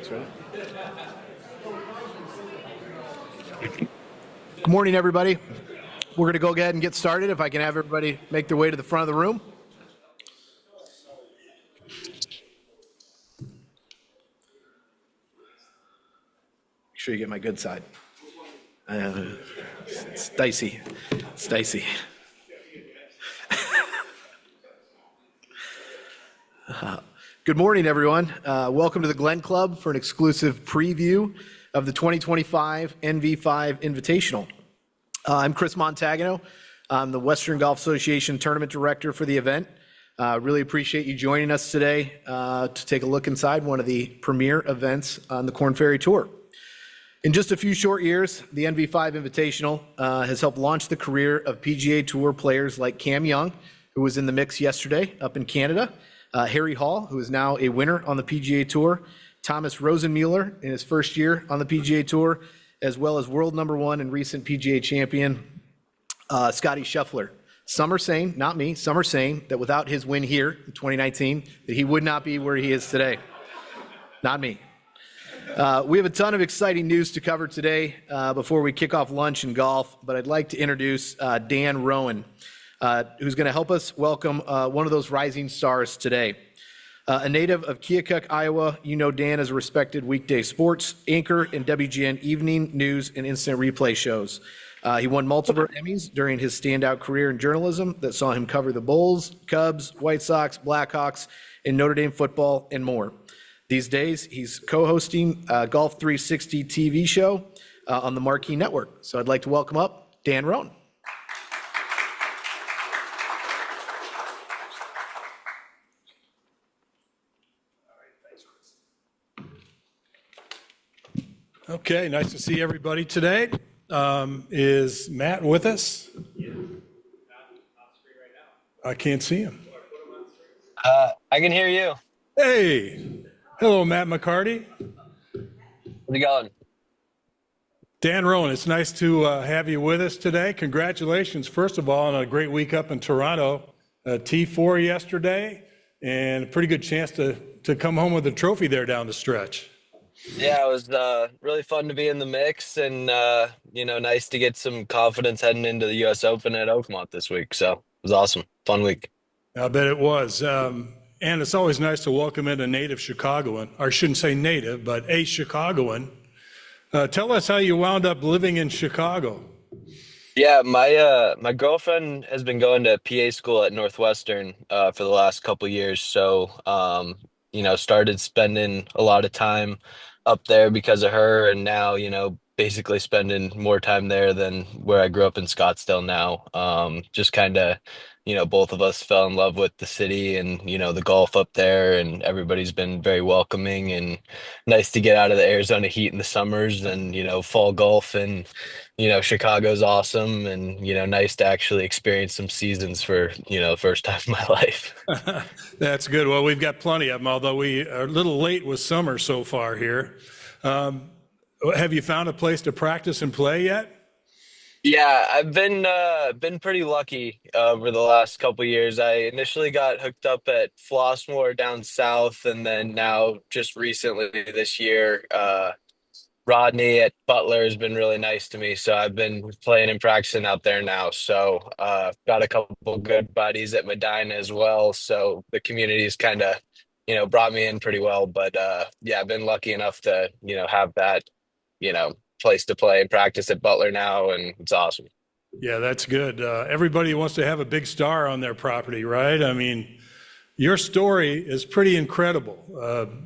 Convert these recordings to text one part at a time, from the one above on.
Thanks, Ready? Good morning, everybody. We're going to go ahead and get started. If I can have everybody make their way to the front of the room. Make sure you get my good side. It's dicey. It's dicey. Good morning, everyone. Welcome to the Glen Club for an exclusive preview of the 2025 NV5 Invitational. I'm Chris Montagano. I'm the Western Golf Association Tournament Director for the event. Really appreciate you joining us today to take a look inside one of the premier events on the Korn Ferry Tour. In just a few short years, the NV5 Invitational has helped launch the career of PGA Tour players like Cam Young, who was in the mix yesterday up in Canada, Harry Hall, who is now a winner on the PGA Tour, Thomas Rosenmuller in his first year on the PGA Tour, as well as world number one and recent PGA champion, Scotty Scheffler. Some are saying, not me, some are saying that without his win here in 2019, that he would not be where he is today. Not me. We have a ton of exciting news to cover today before we kick off lunch and golf, but I'd like to introduce Dan Roan, who's going to help us welcome one of those rising stars today. A native of Keokuk, Iowa, you know Dan as a respected weekday sports anchor in WGN evening news and instant replay shows. He won multiple Emmys during his standout career in journalism that saw him cover the Bulls, Cubs, White Sox, Blackhawks, and Notre Dame football, and more. These days, he's co-hosting Golf360 TV show on the Marquee Network. So I'd like to welcome up Dan Roan. Okay, nice to see everybody today. Is Matt with us? Yeah, not on screen right now. I can't see him. I can hear you. Hey, hello, Matt McCarty. How's it going? Dan Roan, it's nice to have you with us today. Congratulations, first of all, on a great week up in Toronto. T4 yesterday, and a pretty good chance to come home with a trophy there down the stretch. Yeah, it was really fun to be in the mix, and nice to get some confidence heading into the U.S. Open at Oakmont this week. So it was awesome, fun week. I bet it was. And it's always nice to welcome in a native Chicagoan, or I shouldn't say native, but a Chicagoan. Tell us how you wound up living in Chicago. Yeah, my girlfriend has been going to PA school at Northwestern for the last couple years, so started spending a lot of time up there because of her, and now basically spending more time there than where I grew up in Scottsdale now. Just kind of both of us fell in love with the city and the golf up there, and everybody's been very welcoming and nice to get out of the Arizona heat in the summers, and fall golf, and Chicago's awesome, and nice to actually experience some seasons for first time in my life. That's good. Well, we've got plenty of them, although we are a little late with summer so far here. Have you found a place to practice and play yet? Yeah, I've been pretty lucky over the last couple years. I initially got hooked up at Flossmoor down south, and then now just recently this year, Rodney at Butler has been really nice to me. So I've been playing and practicing out there now. So got a couple good buddies at Medina as well. So the community's kind of brought me in pretty well. But yeah, I've been lucky enough to have that place to play and practice at Butler now, and it's awesome. Yeah, that's good. Everybody wants to have a big star on their property, right? I mean, your story is pretty incredible.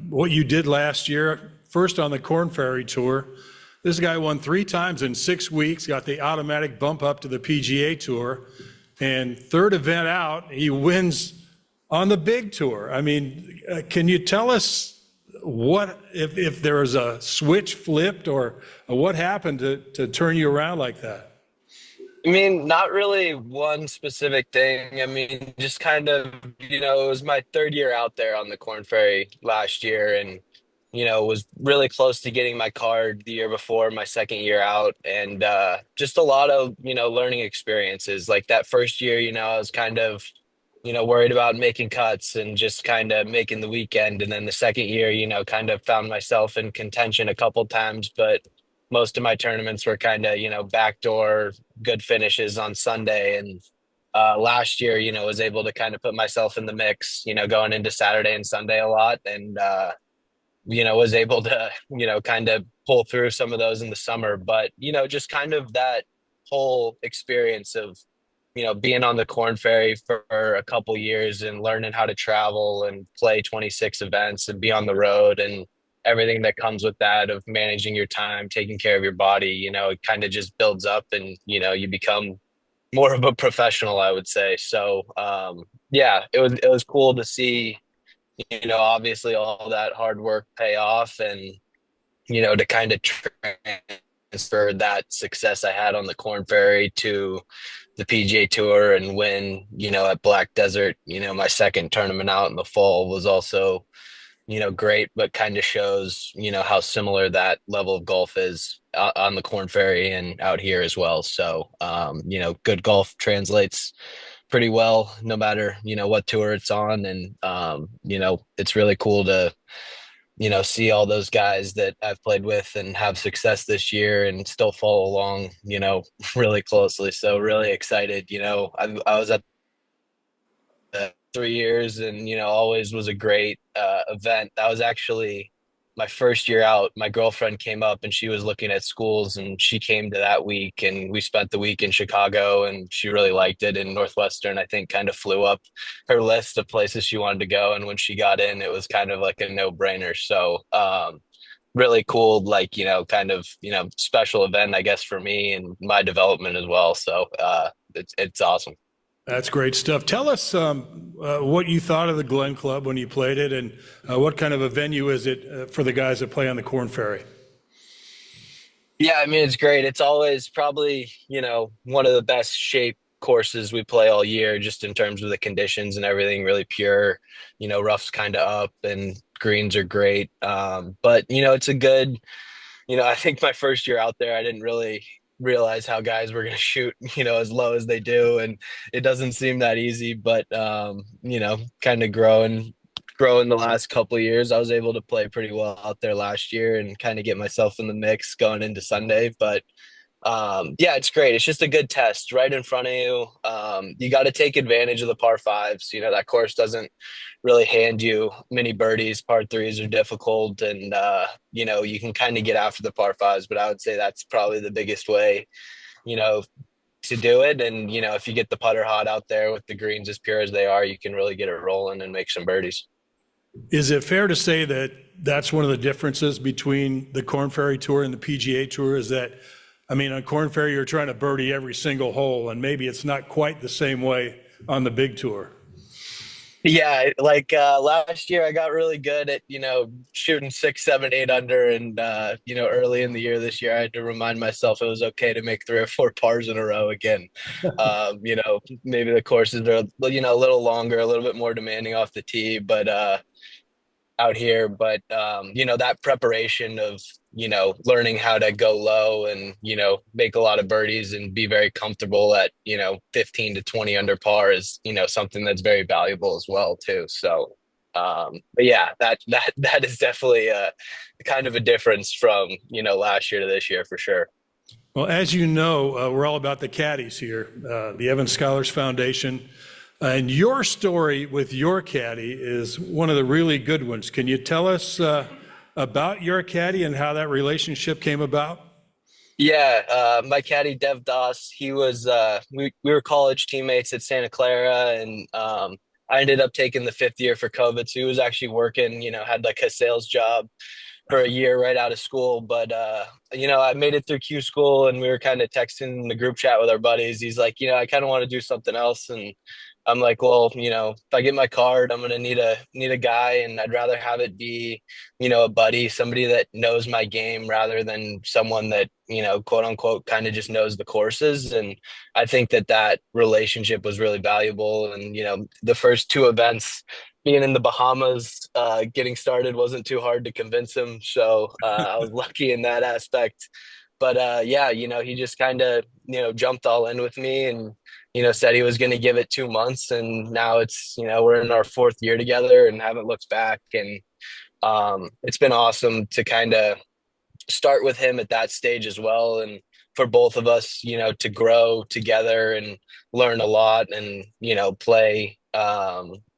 What you did last year, first on the Korn Ferry Tour. This guy won 3 times in 6 weeks, got the automatic bump up to the PGA Tour, and third event out, he wins on the big tour. I mean, can you tell us what if there was a switch flipped, or what happened to turn you around like that? I mean, not really one specific thing. I mean, just kind of, it was my third year out there on the Korn Ferry last year, and was really close to getting my card the year before my second year out, and just a lot of learning experiences. Like that first year, I was kind of worried about making cuts and just kind of making the weekend. And then the second year, kind of found myself in contention a couple times, but most of my tournaments were kind of, backdoor good finishes on Sunday. And last year, was able to kind of put myself in the mix, going into Saturday and Sunday a lot. And, was able to, kind of pull through some of those in the summer. But, just kind of that whole experience of, being on the Korn Ferry for a couple years and learning how to travel and play 26 events and be on the road and everything that comes with that of managing your time, taking care of your body, it kind of just builds up and, you become more of a professional, I would say. So, yeah, it was cool to see, obviously all that hard work pay off and, to kind of transfer that success I had on the Korn Ferry to the PGA Tour and win, at Black Desert, my second tournament out in the fall was also, great, but kind of shows, how similar that level of golf is on the Korn Ferry and out here as well. So, good golf translates pretty well no matter, what tour it's on. And, it's really cool to, see all those guys that I've played with and have success this year and still follow along, really closely. So really excited. I was at the 3 years and, always was a great event. That was actually my first year out. My girlfriend came up and she was looking at schools and she came to that week and we spent the week in Chicago and she really liked it. And Northwestern, I think, kind of flew up her list of places she wanted to go. And when she got in, it was kind of like a no-brainer. So, really cool, like, kind of, special event, I guess, for me and my development as well. So, it's awesome. That's great stuff. Tell us what you thought of the Glen Club when you played it, and what kind of a venue is it for the guys that play on the Korn Ferry? Yeah, I mean, it's great. It's always probably, one of the best shaped courses we play all year, just in terms of the conditions and everything, really pure, rough's kind of up and greens are great. But, it's a good, I think my first year out there, I didn't really realize how guys were going to shoot, as low as they do. And it doesn't seem that easy, but, kind of growing the last couple of years, I was able to play pretty well out there last year and kind of get myself in the mix going into Sunday. But yeah, it's great. It's just a good test right in front of you. You got to take advantage of the par fives. That course doesn't really hand you many birdies. Par threes are difficult, and you can kind of get after the par fives. But I would say that's probably the biggest way, you know, to do it. And if you get the putter hot out there with the greens as pure as they are, you can really get it rolling and make some birdies. Is it fair to say that that's one of the differences between the Korn Ferry Tour and the PGA Tour? Is that, I mean, on Korn Ferry, you're trying to birdie every single hole, and maybe it's not quite the same way on the big tour. Yeah, like last year I got really good at, shooting 6, 7, 8 under. And, early in the year this year, I had to remind myself it was okay to make 3 or 4 pars in a row again. Maybe the courses are, a little longer, a little bit more demanding off the tee, but out here. But, that preparation of, learning how to go low and, make a lot of birdies and be very comfortable at, 15 to 20 under par is, something that's very valuable as well too. So, but yeah, that is definitely a kind of a difference from, last year to this year for sure. Well, as you know, we're all about the caddies here, the Evan Scholars Foundation. And your story with your caddy is one of the really good ones. Can you tell us about your caddy and how that relationship came about? Yeah, my caddy Dev Das, he was we were college teammates at Santa Clara, and I ended up taking the 5th year for COVID. So he was actually working, had like a sales job for a year right out of school. But I made it through Q school, and we were kind of texting the group chat with our buddies. He's like, I kind of want to do something else, and I'm like, well, if I get my card, I'm gonna need a guy, and I'd rather have it be, a buddy, somebody that knows my game rather than someone that, quote unquote, kind of just knows the courses. And I think that relationship was really valuable. And the first 2 events, being in the Bahamas, getting started wasn't too hard to convince him. So I was lucky in that aspect. But yeah, he just kind of, jumped all in with me and said he was going to give it 2 months, and now we're in our fourth year together and haven't looked back. And it's been awesome to kind of start with him at that stage as well, and for both of us, to grow together and learn a lot, and play,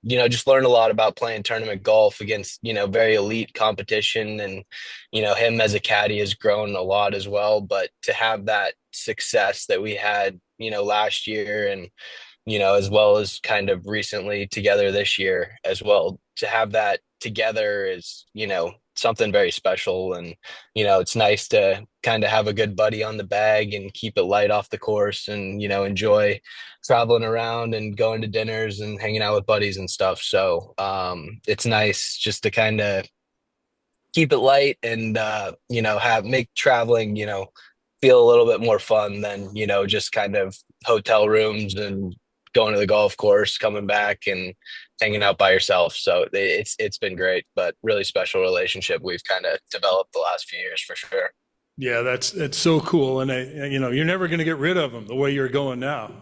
just learn a lot about playing tournament golf against very elite competition. And him as a caddy has grown a lot as well, but to have that success that we had last year, and as well as kind of recently together this year as well, to have that together is, something very special. And, it's nice to kind of have a good buddy on the bag and keep it light off the course, and, enjoy traveling around and going to dinners and hanging out with buddies and stuff. So, it's nice just to kind of keep it light, and, make traveling, feel a little bit more fun than, just kind of hotel rooms and going to the golf course, coming back and hanging out by yourself. So it's been great, but really special relationship we've kind of developed the last few years for sure. Yeah, it's so cool. And you're never going to get rid of him the way you're going now.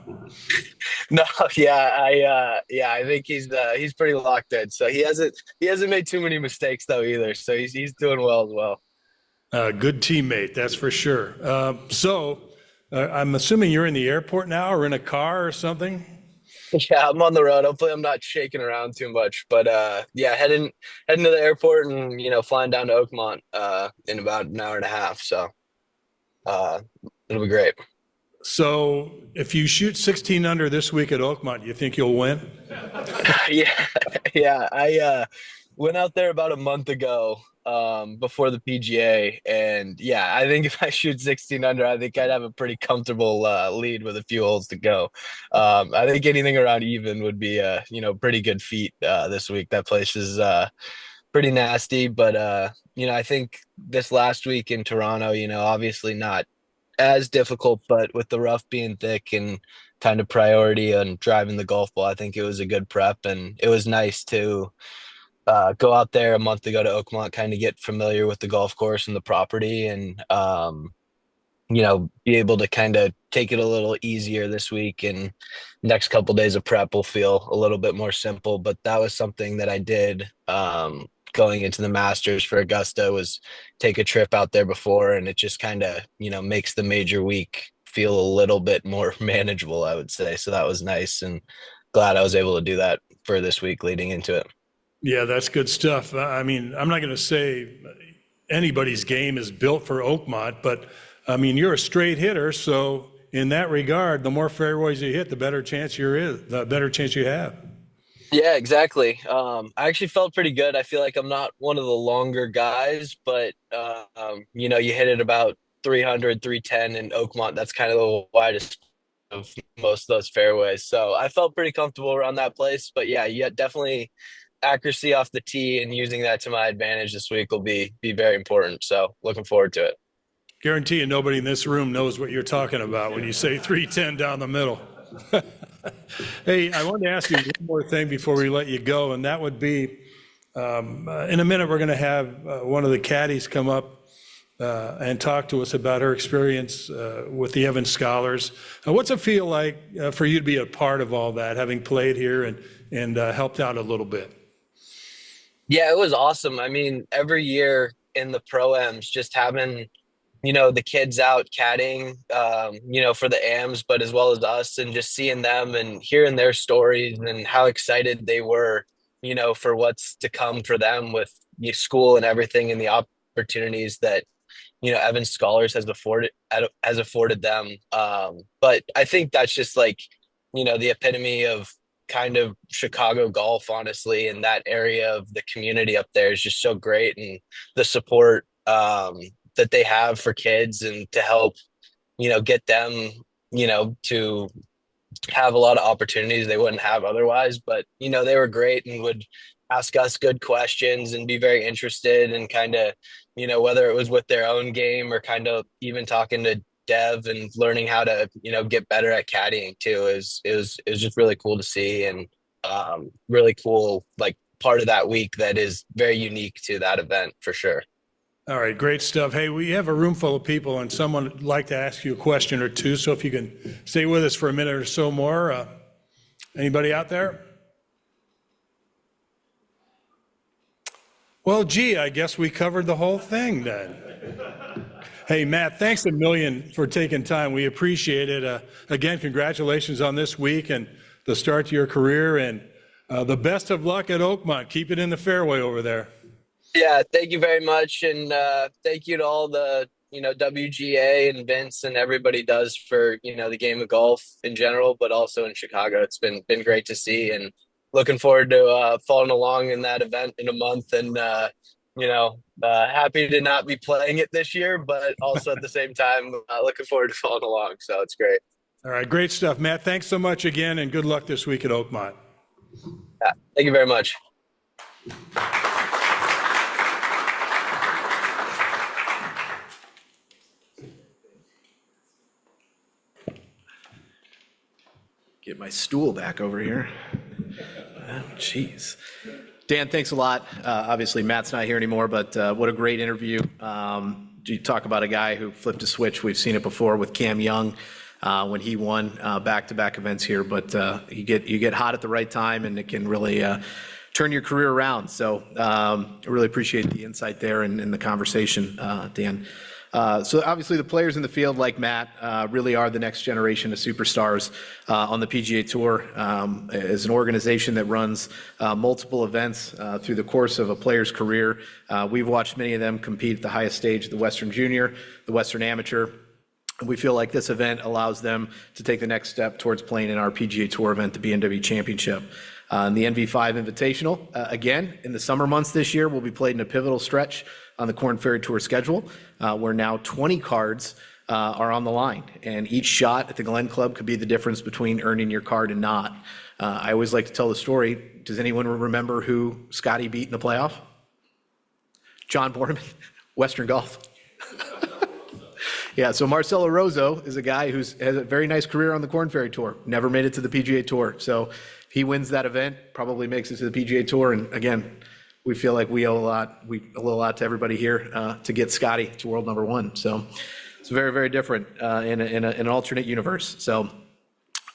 No, I think he's pretty locked in. So he hasn't made too many mistakes though either. So he's doing well as well. Good teammate, that's for sure. I'm assuming you're in the airport now, or in a car or something. Yeah, I'm on the road. Hopefully I'm not shaking around too much. But yeah, heading to the airport, and flying down to Oakmont in about an hour and a half. So uh it'll be great. So if you shoot 16 under this week at Oakmont, you think you'll win? Yeah, yeah. I went out there about a month ago, before the PGA, and yeah, I think if I shoot 16 under, I think I'd have a pretty comfortable lead with a few holes to go. I think anything around even would be a pretty good feat this week. That place is pretty nasty, but I think this last week in Toronto, obviously not as difficult, but with the rough being thick and kind of priority on driving the golf ball, I think it was a good prep, and it was nice to go out there a month ago to Oakmont, kind of get familiar with the golf course and the property, and be able to kind of take it a little easier this week. And next couple days of prep will feel a little bit more simple. But that was something that I did going into the Masters for Augusta, was take a trip out there before, and it just kind of makes the major week feel a little bit more manageable, I would say. So that was nice, and glad I was able to do that for this week leading into it. Yeah, that's good stuff. I mean, I'm not going to say anybody's game is built for Oakmont, but I mean, you're a straight hitter, so in that regard, the more fairways you hit, the better chance you have. Yeah, exactly. I actually felt pretty good. I feel like I'm not one of the longer guys, but you hit it about 300, 310 in Oakmont. That's kind of the widest of most of those fairways. So I felt pretty comfortable around that place. But yeah, definitely accuracy off the tee and using that to my advantage this week will be very important. So looking forward to it. Guarantee you nobody in this room knows what you're talking about when you say 310 down the middle. Hey, I wanted to ask you one more thing before we let you go, and that would be, in a minute we're going to have one of the caddies come up and talk to us about her experience with the Evans Scholars. What's it feel like for you to be a part of all that, having played here and helped out a little bit? Yeah, it was awesome. I mean, every year in the pro-ams, just having the kids out caddying, for the AMs, but as well as us, and just seeing them and hearing their stories and how excited they were, for what's to come for them with school and everything, and the opportunities that, Evans Scholars has afforded them. But I think that's just like, the epitome of kind of Chicago golf, honestly, and that area of the community up there is just so great, and the support that they have for kids, and to help get them to have a lot of opportunities they wouldn't have otherwise. But they were great, and would ask us good questions and be very interested, and kind of whether it was with their own game, or kind of even talking to Dev and learning how to get better at caddying too, is just really cool to see, and really cool, like, part of that week that is very unique to that event for sure. All right, great stuff. Hey, we have a room full of people and someone would like to ask you a question or two. So if you can stay with us for a minute or so more. Anybody out there? Well, gee, I guess we covered the whole thing then. Hey, Matt, thanks a million for taking time. We appreciate it. Again, congratulations on this week and the start to your career, and the best of luck at Oakmont. Keep it in the fairway over there. Yeah, thank you very much, and thank you to all the WGA and Vince and everybody does for the game of golf in general, but also in Chicago. It's been great to see, and looking forward to following along in that event in a month, and happy to not be playing it this year, but also at the same time looking forward to following along. So it's great. All right, great stuff, Matt. Thanks so much again, and good luck this week at Oakmont. Yeah, thank you very much. Get my stool back over here. Jeez. Dan, thanks a lot. Obviously, Matt's not here anymore, but what a great interview. You talk about a guy who flipped a switch. We've seen it before with Cam Young when he won back-to-back events here, but you get hot at the right time, and it can really turn your career around. So I really appreciate the insight there and the conversation, Dan. So obviously the players in the field like Matt really are the next generation of superstars on the PGA Tour. As an organization that runs multiple events through the course of a player's career, we've watched many of them compete at the highest stage, the Western Junior, the Western Amateur. We feel like this event allows them to take the next step towards playing in our PGA Tour event, the BMW Championship. And the NV5 Invitational, again, in the summer months this year, will be played in a pivotal stretch on the Korn Ferry Tour schedule, where now 20 cards are on the line, and each shot at the Glen Club could be the difference between earning your card and not. I always like to tell the story. Does anyone remember who Scotty beat in the playoff? John Borman, Western Golf. Yeah, so Marcelo Rozo is a guy who has a very nice career on the Korn Ferry Tour, never made it to the PGA Tour. So he wins that event, probably makes it to the PGA Tour, and again, we feel like we owe a lot. We owe a lot to everybody here to get Scotty to world number one. So it's very, very different in an alternate universe. So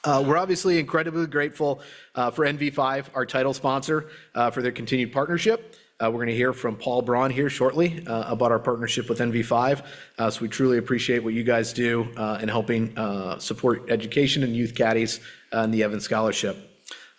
we're obviously incredibly grateful for NV5, our title sponsor, for their continued partnership. We're going to hear from Paul Braun here shortly about our partnership with NV5. So we truly appreciate what you guys do in helping support education and youth caddies and the Evans Scholarship.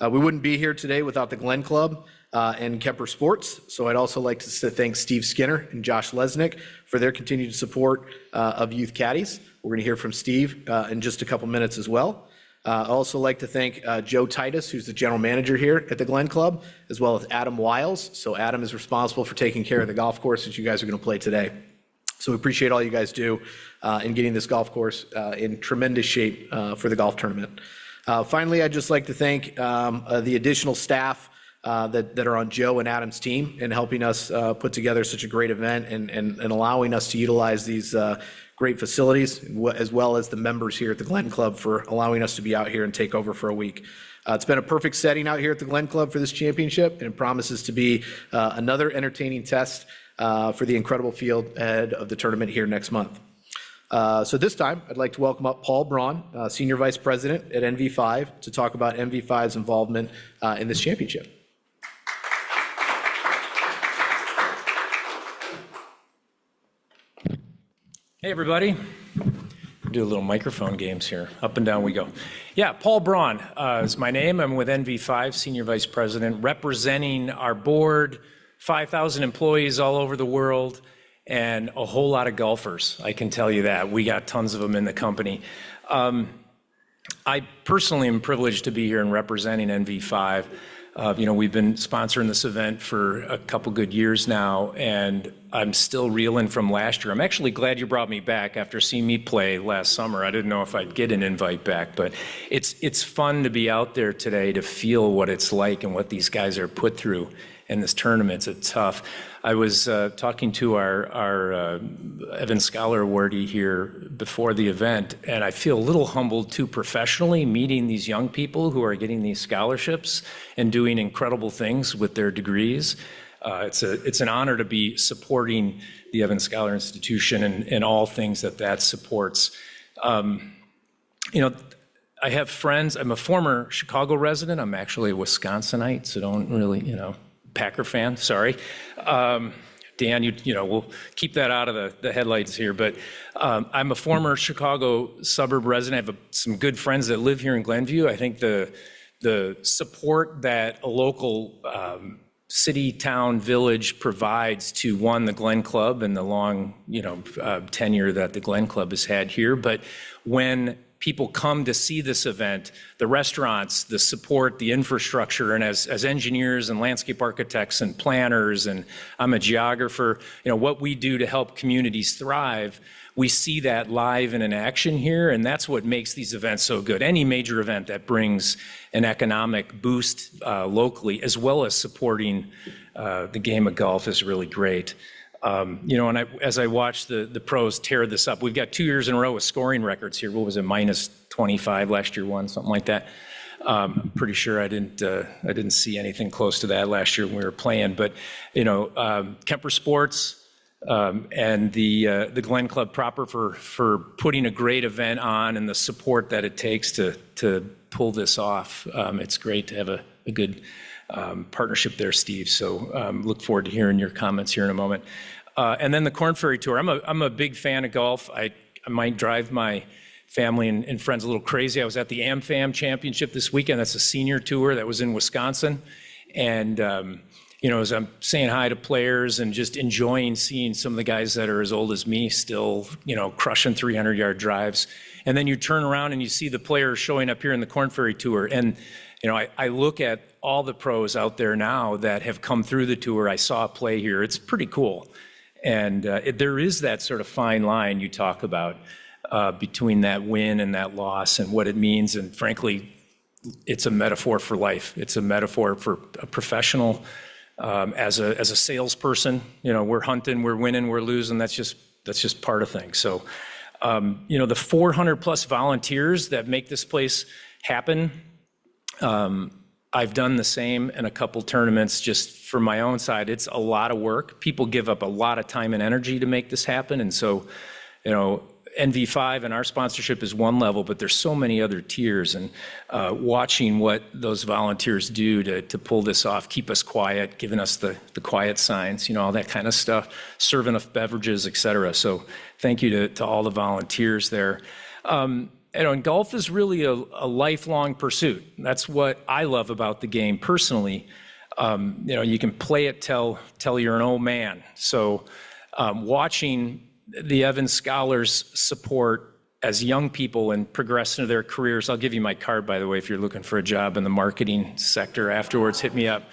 We wouldn't be here today without the Glen Club and Kemper Sports. So I'd also like to thank Steve Skinner and Josh Lesnick for their continued support of youth caddies. We're going to hear from Steve in just a couple minutes as well. I'd also like to thank Joe Titus, who's the general manager here at the Glen Club, as well as Adam Wiles. So Adam is responsible for taking care of the golf course that you guys are going to play today. So we appreciate all you guys do in getting this golf course in tremendous shape for the golf tournament. Finally, I'd just like to thank the additional staff that are on Joe and Adam's team in helping us put together such a great event and allowing us to utilize these great facilities, as well as the members here at the Glen Club for allowing us to be out here and take over for a week. It's been a perfect setting out here at the Glen Club for this championship, and it promises to be another entertaining test for the incredible field ahead of the tournament here next month. So this time, I'd like to welcome up Paul Braun, Senior Vice President at NV5, to talk about NV5's involvement in this championship. Hey, everybody. Do a little microphone games here. Up and down we go. Yeah, Paul Braun is my name. I'm with NV5, Senior Vice President, representing our board, 5,000 employees all over the world, and a whole lot of golfers. I can tell you that. We got tons of them in the company. I personally am privileged to be here and representing NV5. We've been sponsoring this event for a couple good years now, and I'm still reeling from last year. I'm actually glad you brought me back after seeing me play last summer. I didn't know if I'd get an invite back, but it's fun to be out there today to feel what it's like and what these guys are put through in this tournament. It's tough. I was talking to our Evans Scholar awardee here before the event, and I feel a little humbled too professionally meeting these young people who are getting these scholarships and doing incredible things with their degrees. It's an honor to be supporting the Evans Scholar Institution and all things that supports. I have friends. I'm a former Chicago resident. I'm actually a Wisconsinite, so don't really, Packer fan, sorry. Dan, we'll keep that out of the headlights here, but I'm a former Chicago suburb resident. I have some good friends that live here in Glenview. I think the support that a local city, town, village provides to, one, the Glen Club and the long, tenure that the Glen Club has had here, but when people come to see this event, the restaurants, the support, the infrastructure, and as engineers and landscape architects and planners, and I'm a geographer, what we do to help communities thrive, we see that live and in action here, and that's what makes these events so good. Any major event that brings an economic boost locally, as well as supporting the game of golf, is really great. And as I watch the pros tear this up, we've got 2 years in a row with scoring records here. What was it, minus 25 last year, something like that. I'm pretty sure I didn't see anything close to that last year when we were playing. But Kemper Sports and the Glen Club proper for putting a great event on, and the support that it takes to pull this off. It's great to have a good partnership there, Steve. So look forward to hearing your comments here in a moment. And then the Korn Ferry Tour. I'm a big fan of golf. I might drive my family and friends a little crazy. I was at the AmFam Championship this weekend. That's a senior tour that was in Wisconsin. And, as I'm saying hi to players and just enjoying seeing some of the guys that are as old as me still, crushing 300-yard drives. And then you turn around and you see the players showing up here in the Korn Ferry Tour. And, I look at all the pros out there now that have come through the tour. I saw play here. It's pretty cool. And there is that sort of fine line you talk about between that win and that loss and what it means. And frankly, it's a metaphor for life. It's a metaphor for a professional. As a salesperson, we're hunting, we're winning, we're losing. That's just part of things. So, the 400 plus volunteers that make this place happen. I've done the same in a couple tournaments just for my own side. It's a lot of work. People give up a lot of time and energy to make this happen. And so, NV5 and our sponsorship is one level, but there's so many other tiers, and watching what those volunteers do to pull this off, keep us quiet, giving us the quiet signs, all that kind of stuff, serving us beverages, et cetera. So thank you to all the volunteers there. And golf is really a lifelong pursuit. That's what I love about the game personally. You can play it till you're an old man. So watching the Evans Scholars support as young people and progress into their careers. I'll give you my card, by the way, if you're looking for a job in the marketing sector afterwards, hit me up.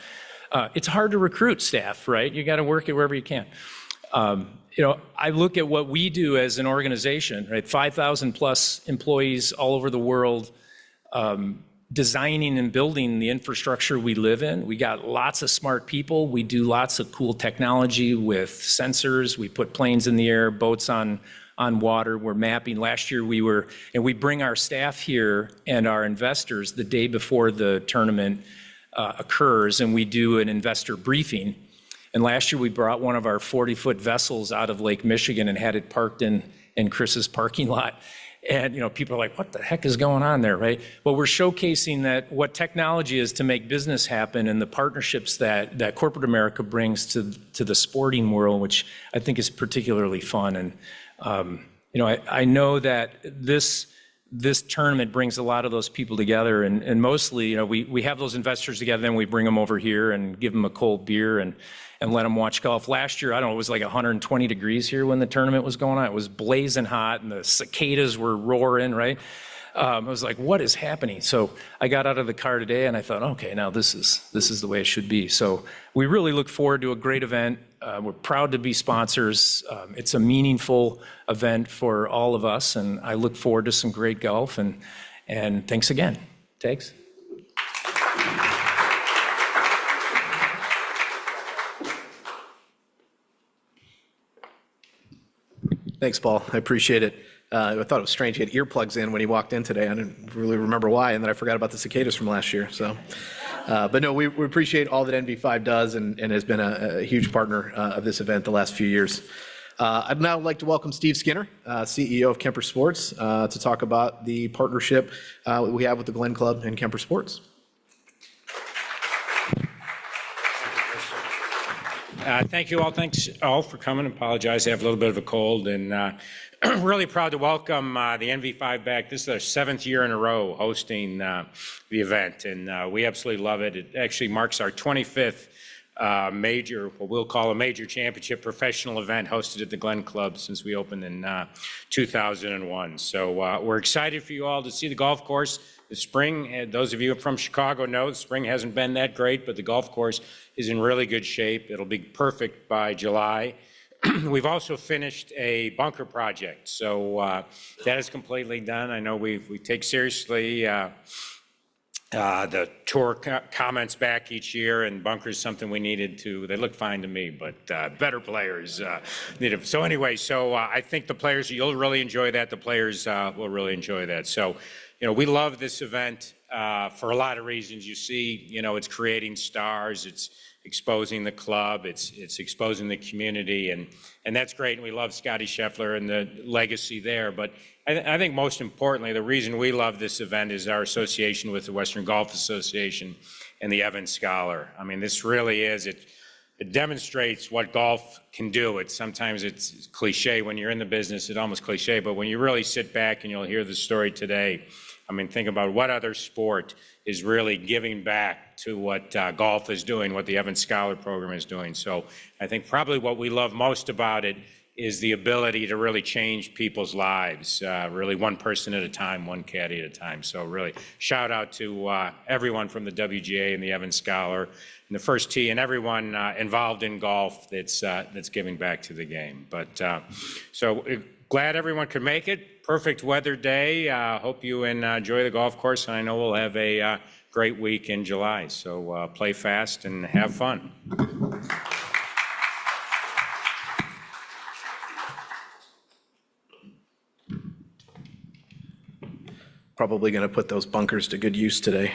It's hard to recruit staff, right? You got to work it wherever you can. I look at what we do as an organization, right? 5,000 plus employees all over the world, designing and building the infrastructure we live in. We got lots of smart people. We do lots of cool technology with sensors. We put planes in the air, boats on water. We're mapping. Last year we bring our staff here and our investors the day before the tournament occurs, and we do an investor briefing. And last year we brought one of our 40-foot vessels out of Lake Michigan and had it parked in Chris's parking lot. And people are like, what the heck is going on there, right? Well, we're showcasing that what technology is to make business happen, and the partnerships that corporate America brings to the sporting world, which I think is particularly fun. And I know that this tournament brings a lot of those people together, and mostly, we have those investors together, then we bring them over here and give them a cold beer and let them watch golf. Last year, I don't know, it was like 120 degrees here when the tournament was going on. It was blazing hot, and the cicadas were roaring, right? I was like, what is happening? So I got out of the car today, and I thought, okay, now this is the way it should be. So we really look forward to a great event. We're proud to be sponsors. It's a meaningful event for all of us, and I look forward to some great golf, and thanks again. Thanks. Thanks, Paul. I appreciate it. I thought it was strange he had earplugs in when he walked in today. I didn't really remember why, and then I forgot about the cicadas from last year. So But no, we appreciate all that NV5 does and has been a huge partner of this event the last few years. I'd now like to welcome Steve Skinner, CEO of Kemper Sports, to talk about the partnership we have with the Glen Club and Kemper Sports. Thank you all. Thanks all for coming. Apologize, I have a little bit of a cold, and really proud to welcome the NV5 back. This is our 7th year in a row hosting the event, and we absolutely love it. It actually marks our 25th major, what we'll call a major championship professional event hosted at the Glen Club since we opened in 2001. So we're excited for you all to see the golf course. The spring, those of you from Chicago know, the spring hasn't been that great, but the golf course is in really good shape. It'll be perfect by July. We've also finished a bunker project, so that is completely done. I know we take seriously the tour comments back each year, and bunkers something we needed to. They look fine to me, but better players need it. So anyway, I think the players, you'll really enjoy that. The players will really enjoy that. So, you know, we love this event for a lot of reasons. You see, you know, it's creating stars. It's exposing the club. It's exposing the community, and that's great. And we love Scotty Scheffler and the legacy there. But I think most importantly, the reason we love this event is our association with the Western Golf Association and the Evans Scholar. I mean, this really is, it demonstrates what golf can do. Sometimes it's cliche when you're in the business, it's almost cliche, but when you really sit back and you'll hear the story today, I mean, think about what other sport is really giving back to what golf is doing, what the Evans Scholar program is doing. So I think probably what we love most about it is the ability to really change people's lives, really one person at a time, one caddy at a time. So really shout out to everyone from the WGA and the Evans Scholar and the First Tee and everyone involved in golf that's giving back to the game. But so glad everyone could make it. Perfect weather day. Hope you enjoy the golf course, and I know we'll have a great week in July. So play fast and have fun. Probably going to put those bunkers to good use today.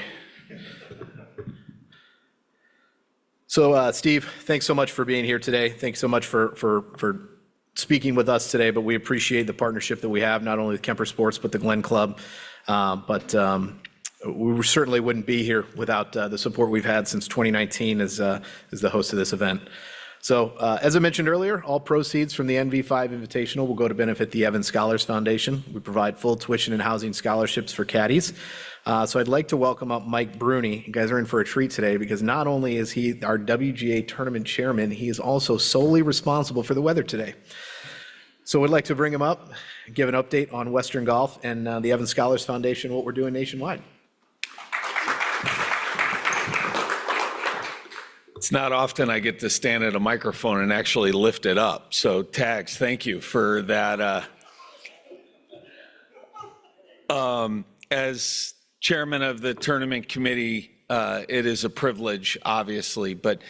So, Steve, thanks so much for being here today. Thanks so much for speaking with us today, but we appreciate the partnership that we have, not only with Kemper Sports, but the Glen Club. We certainly wouldn't be here without the support we've had since 2019 as the host of this event. So, as I mentioned earlier, all proceeds from the NV5 Invitational will go to benefit the Evans Scholars Foundation. We provide full tuition and housing scholarships for caddies. So I'd like to welcome up Mike Bruni. You guys are in for a treat today because not only is he our WGA tournament chairman, he is also solely responsible for the weather today. So we'd like to bring him up, give an update on Western Golf and the Evans Scholars Foundation, what we're doing nationwide. It's not often I get to stand at a microphone and actually lift it up. So Tags, thank you for that. As chairman of the tournament committee, it is a privilege, obviously, but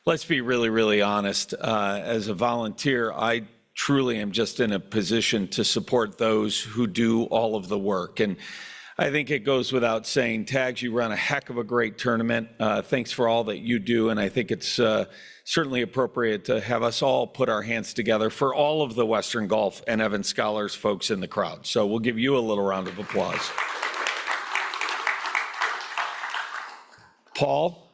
let's be really, really honest. As a volunteer, I truly am just in a position to support those who do all of the work. And I think it goes without saying, Tags, you run a heck of a great tournament. Thanks for all that you do. And I think it's certainly appropriate to have us all put our hands together for all of the Western Golf and Evans Scholars folks in the crowd. So we'll give you a little round of applause. Paul,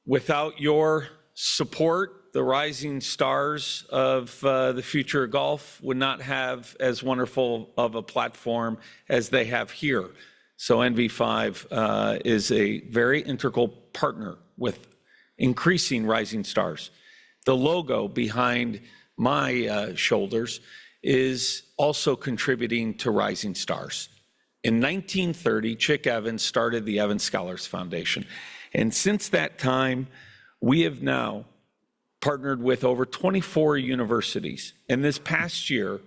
without your support, the rising stars of the future of golf would not have as wonderful of a platform as they have here. So NV5 is a very integral partner with increasing rising stars. The logo behind my shoulders is also contributing to rising stars. In 1930, Chick Evans started the Evans Scholars Foundation. And since that time, we have now partnered with over 24 universities. And this past year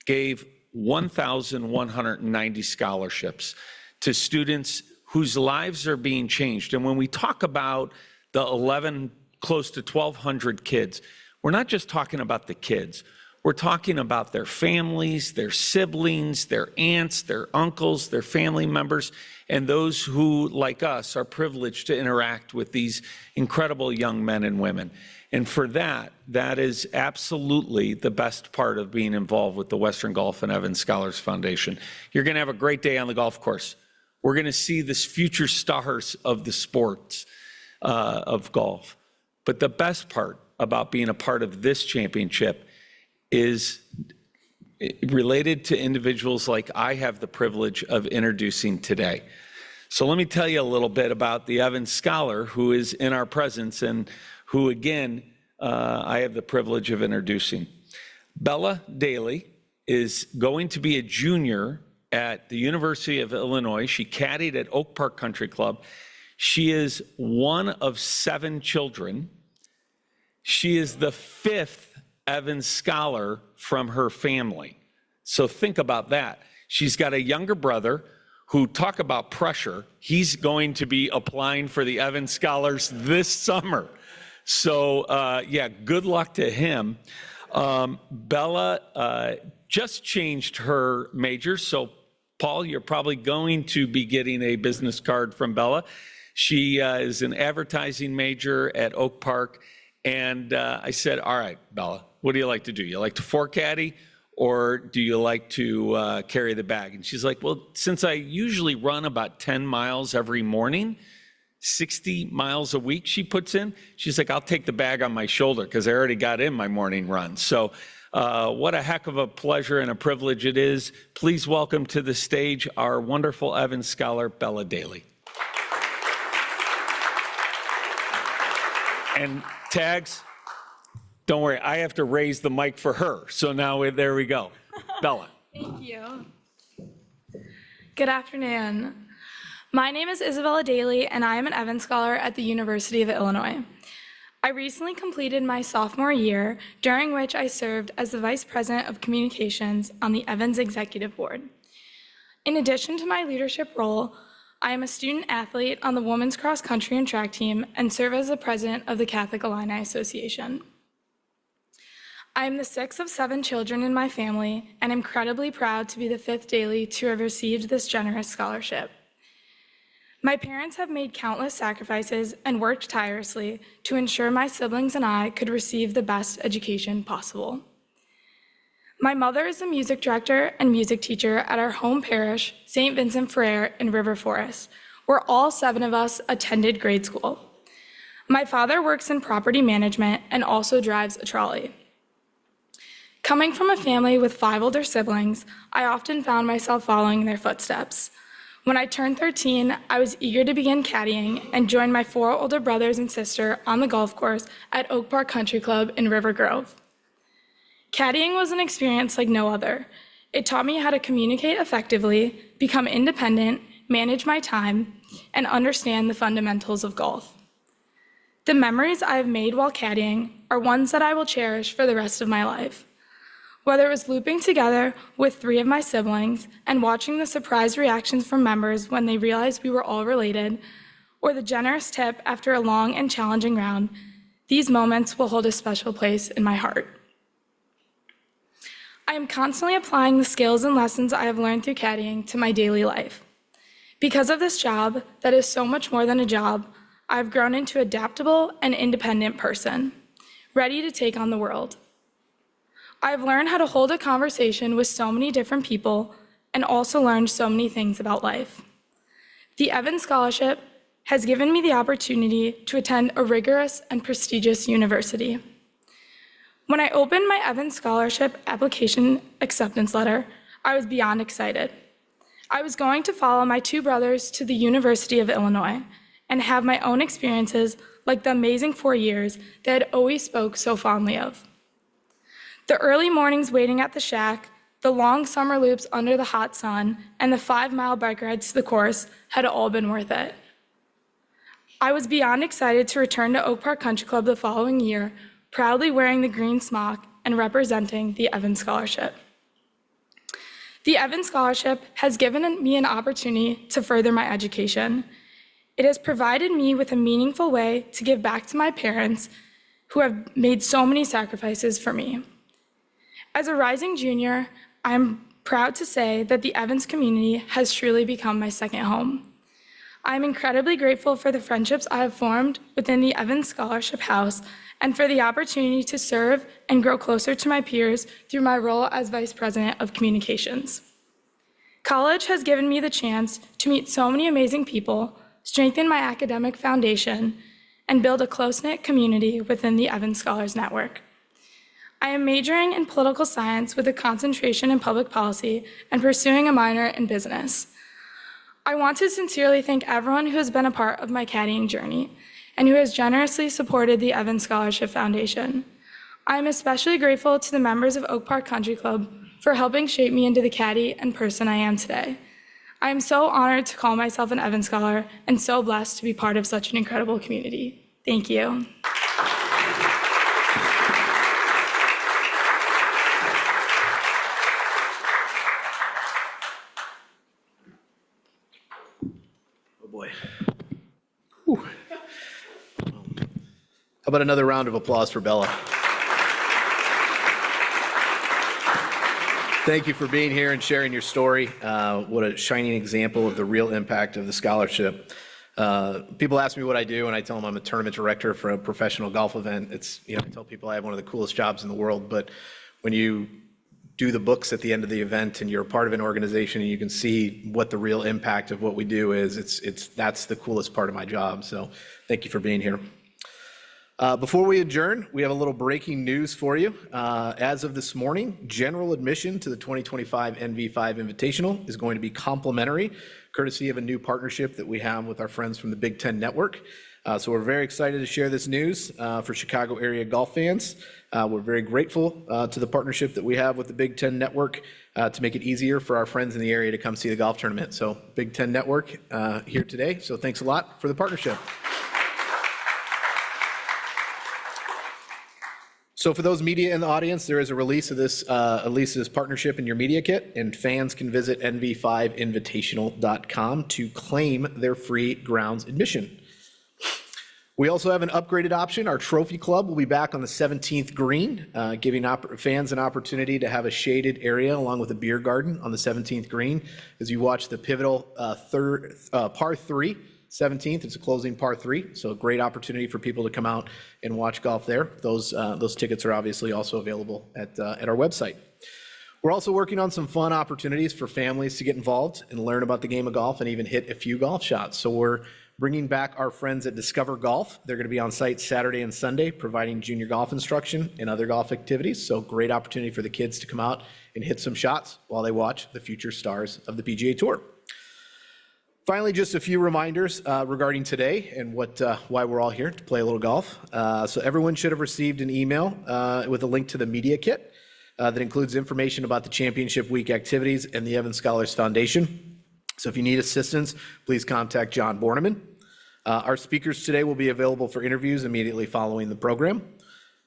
gave 1,190 scholarships to students whose lives are being changed. And when we talk about the close to 1,200 kids, we're not just talking about the kids. We're We're talking about their families, their siblings, their aunts, their uncles, their family members, and those who, like us, are privileged to interact with these incredible young men and women. And for that, that is absolutely the best part of being involved with the Western Golf and Evans Scholars Foundation. You're going to have a great day on the golf course. We're going to see the future stars of the sports of golf. But the best part about being a part of this championship is related to individuals like I have the privilege of introducing today. So let me tell you a little bit about the Evans Scholar who is in our presence and who, again, I have the privilege of introducing. Bella Daly is going to be a junior at the University of Illinois. She caddied at Oak Park Country Club. She is one of 7 children. She is the 5th Evans Scholar from her family. So think about that. She's got a younger brother who, talk about pressure, he's going to be applying for the Evans Scholars this summer. So yeah, good luck to him. Bella just changed her major. So Paul, you're probably going to be getting a business card from Bella. She is an advertising major at Oak Park. And I said, all right, Bella, what do you like to do? You like to caddy, or do you like to carry the bag? And she's like, well, since I usually run about 10 miles every morning, 60 miles a week she puts in, she's like, I'll take the bag on my shoulder because I already got in my morning run. So what a heck of a pleasure and a privilege it is. Please welcome to the stage our wonderful Evans Scholar, Bella Daly. And Tags, don't worry, I have to raise the mic for her. So now there we go. Bella. Thank you. Good afternoon. My name is Isabella Daly, and I am an Evans Scholar at the University of Illinois. I recently completed my sophomore year, during which I served as the Vice President of Communications on the Evans Executive Board. In addition to my leadership role, I am a student athlete on the women's cross country and track team and serve as the president of the Catholic Illini Association. I am the 6th of 7 children in my family and am incredibly proud to be the 5th Daly to have received this generous scholarship. My parents have made countless sacrifices and worked tirelessly to ensure my siblings and I could receive the best education possible. My mother is the music director and music teacher at our home parish, St. Vincent Ferrer in River Forest, where all 7 of us attended grade school. My father works in property management and also drives a trolley. Coming from a family with 5 older siblings, I often found myself following their footsteps. When I turned 13, I was eager to begin caddying and joined my 4 older brothers and sister on the golf course at Oak Park Country Club in River Grove. Caddying was an experience like no other. It taught me how to communicate effectively, become independent, manage my time, and understand the fundamentals of golf. The memories I have made while caddying are ones that I will cherish for the rest of my life. Whether it was looping together with 3 of my siblings and watching the surprised reactions from members when they realized we were all related, or the generous tip after a long and challenging round, these moments will hold a special place in my heart. I am constantly applying the skills and lessons I have learned through caddying to my daily life. Because of this job, that is so much more than a job, I've grown into an adaptable and independent person, ready to take on the world. I've learned how to hold a conversation with so many different people and also learned so many things about life. The Evans Scholarship has given me the opportunity to attend a rigorous and prestigious university. When I opened my Evans Scholarship application acceptance letter, I was beyond excited. I was going to follow my 2 brothers to the University of Illinois and have my own experiences like the amazing 4 years they had always spoke so fondly of. The early mornings waiting at the shack, the long summer loops under the hot sun, and the 5-mile bike rides to the course had all been worth it. I was beyond excited to return to Oak Park Country Club the following year, proudly wearing the green smock and representing the Evans Scholarship. The Evans Scholarship has given me an opportunity to further my education. It has provided me with a meaningful way to give back to my parents who have made so many sacrifices for me. As a rising junior, I'm proud to say that the Evans community has truly become my second home. I'm incredibly grateful for the friendships I have formed within the Evans Scholarship House and for the opportunity to serve and grow closer to my peers through my role as Vice President of Communications. College has given me the chance to meet so many amazing people, strengthen my academic foundation, and build a close-knit community within the Evans Scholars Network. I am majoring in political science with a concentration in public policy and pursuing a minor in business. I want to sincerely thank everyone who has been a part of my caddying journey and who has generously supported the Evans Scholarship Foundation. I am especially grateful to the members of Oak Park Country Club for helping shape me into the caddy and person I am today. I am so honored to call myself an Evans Scholar and so blessed to be part of such an incredible community. Thank you. Oh boy. Whew. How about another round of applause for Bella? Thank you for being here and sharing your story. What a shining example of the real impact of the scholarship. People ask me what I do, and I tell them I'm a tournament director for a professional golf event. I tell people I have one of the coolest jobs in the world, but when you do the books at the end of the event and you're a part of an organization and you can see what the real impact of what we do is, that's the coolest part of my job. So thank you for being here. Before we adjourn, we have a little breaking news for you. As of this morning, general admission to the 2025 NV5 Invitational is going to be complimentary, courtesy of a new partnership that we have with our friends from the Big Ten Network. So we're very excited to share this news for Chicago area golf fans. We're very grateful to the partnership that we have with the Big Ten Network to make it easier for our friends in the area to come see the golf tournament. So Big Ten Network here today. So thanks a lot for the partnership. So for those media in the audience, there is a release of this partnership in your media kit, and fans can visit NV5Invitational.com to claim their free grounds admission. We also have an upgraded option. Our Trophy Club will be back on the 17th green, giving fans an opportunity to have a shaded area along with a beer garden on the 17th green as you watch the pivotal par 3. 17th, it's a closing par 3, so a great opportunity for people to come out and watch golf there. Those tickets are obviously also available at our website. We're also working on some fun opportunities for families to get involved and learn about the game of golf and even hit a few golf shots. So we're bringing back our friends at Discover Golf. They're going to be on site Saturday and Sunday, providing junior golf instruction and other golf activities. So great opportunity for the kids to come out and hit some shots while they watch the future stars of the PGA Tour. Finally, just a few reminders regarding today and why we're all here to play a little golf. So everyone should have received an email with a link to the media kit that includes information about the Championship Week activities and the Evans Scholars Foundation. So if you need assistance, please contact John Borneman. Our speakers today will be available for interviews immediately following the program.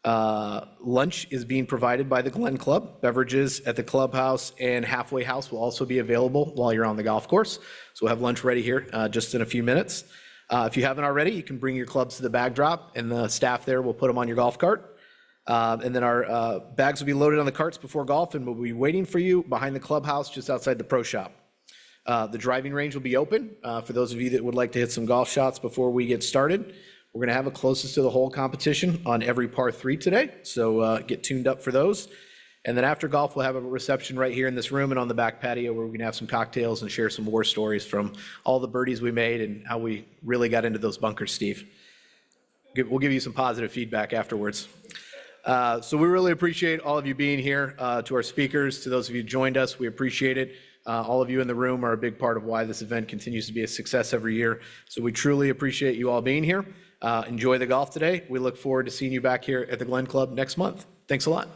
Lunch is being provided by the Glen Club. Beverages at the clubhouse and halfway house will also be available while you're on the golf course. So we'll have lunch ready here just in a few minutes. If you haven't already, you can bring your clubs to the bag drop and the staff there will put them on your golf cart. And then our bags will be loaded on the carts before golf and we'll be waiting for you behind the clubhouse just outside the pro shop. The driving range will be open for those of you that would like to hit some golf shots before we get started. We're going to have a closest to the hole competition on every par 3 today, so get tuned up for those. And then after golf, we'll have a reception right here in this room and on the back patio where we're going to have some cocktails and share some war stories from all the birdies we made and how we really got into those bunkers, Steve. We'll give you some positive feedback afterwards. So we really appreciate all of you being here. To our speakers, to those of you who joined us, we appreciate it. All of you in the room are a big part of why this event continues to be a success every year. So we truly appreciate you all being here. Enjoy the golf today. We look forward to seeing you back here at the Glen Club next month. Thanks a lot.